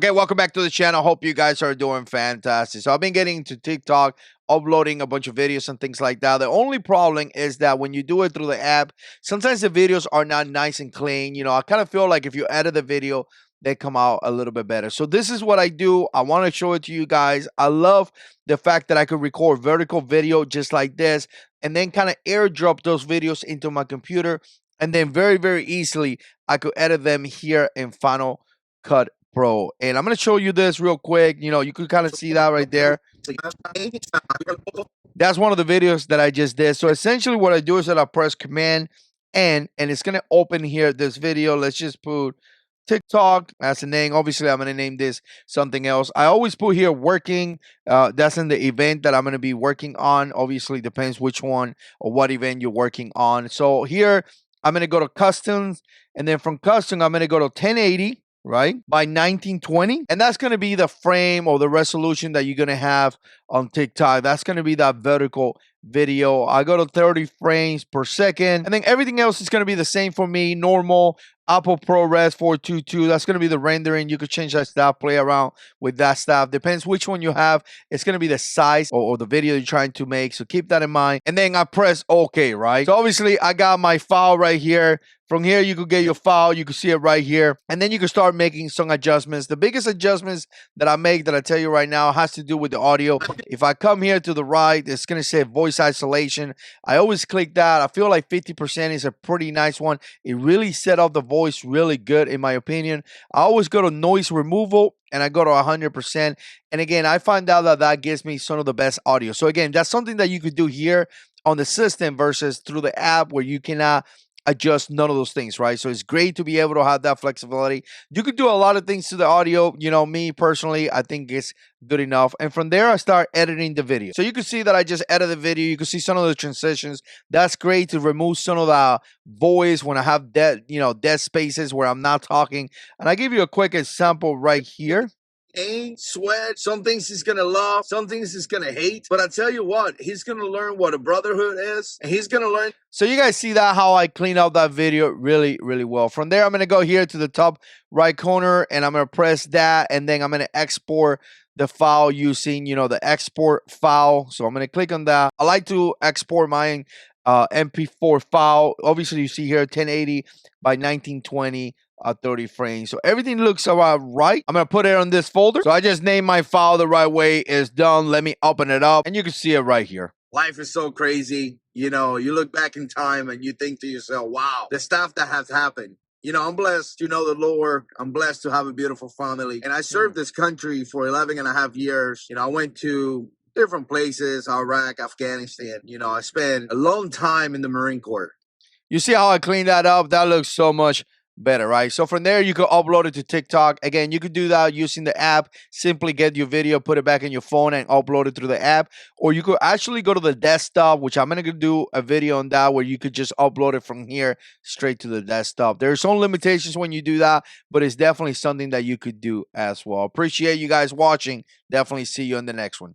Okay, welcome back to the channel. Hope you guys are doing fantastic. So I've been getting into TikTok, uploading a bunch of videos and things like that. The only problem is that when you do it through the app, sometimes the videos are not nice and clean. You know, I kind of feel like if you edit the video, they come out a little bit better. So this is what I do. I want to show it to you guys. I love the fact that I could record vertical video just like this and then kind of airdrop those videos into my computer. And then very, very easily, I could edit them here in Final Cut Pro. And I'm going to show you this real quick. You know, you could kind of see that right there. That's one of the videos that I just did. So essentially what I do is that I press Command N and it's going to open here this video. Let's just put TikTok as a name. Obviously, I'm going to name this something else. I always put here working. That's in the event that I'm going to be working on. Obviously, depends which one or what event you're working on. So here, I'm going to go to customs. And then from custom, I'm going to go to 1080. Right, by 1920, and that's going to be the frame or the resolution that you're going to have on TikTok. That's going to be that vertical video. I go to 30 frames per second, and then everything else is going to be the same for me. Normal Apple ProRes 422. That's going to be the rendering. You could change that stuff, play around with that stuff. Depends which one you have. It's going to be the size or the video you're trying to make. So keep that in mind. And then I press OK, right? So obviously I got my file right here. From here, you could get your file. You can see it right here. And then you can start making some adjustments. The biggest adjustments that I make that I tell you right now has to do with the audio. If I come here to the right, it's going to say voice isolation. I always click that. I feel like 50% is a pretty nice one. It really set up the voice really good, in my opinion. I always go to noise removal and I go to 100%. And again, I find out that that gives me some of the best audio. So again, that's something that you could do here on the system versus through the app where you cannot adjust none of those things, right? So it's great to be able to have that flexibility. You could do a lot of things to the audio. You know, me personally, I think it's good enough. And from there, I start editing the video. So you can see that I just edited the video. You can see some of the transitions. That's great to remove some of the voice when I have dead spaces where I'm not talking. And I give you a quick example right here. Pain, sweat, some things he's gonna love, some things he's gonna hate. But I tell you what, he's gonna learn what a brotherhood is, and he's gonna learn. So you guys see that how I clean up that video really, really well. From there, I'm gonna go here to the top right corner, and I'm gonna press that, and then I'm gonna export the file using, you know, the export file. So I'm gonna click on that. I like to export my MP4 file. Obviously, you see here 1080 by 1920. 30 frames. So everything looks about right. I'm going to put it on this folder. So I just named my file the right way. It's done. Let me open it up and you can see it right here. Life is so crazy. You know, you look back in time and you think to yourself, wow, the stuff that has happened. You know, I'm blessed to know the Lord. I'm blessed to have a beautiful family. And I served this country for 11 and a half years. You know, I went to different places, Iraq, Afghanistan. You know, I spent a long time in the Marine Corps. You see how I cleaned that up? That looks so much better, right? So from there, you could upload it to TikTok. Again, you could do that using the app. Simply get your video, put it back in your phone and upload it through the app. Or you could actually go to the desktop, which I'm going to do a video on that where you could just upload it from here straight to the desktop. There are some limitations when you do that, but it's definitely something that you could do as well. Appreciate you guys watching. Definitely see you in the next one.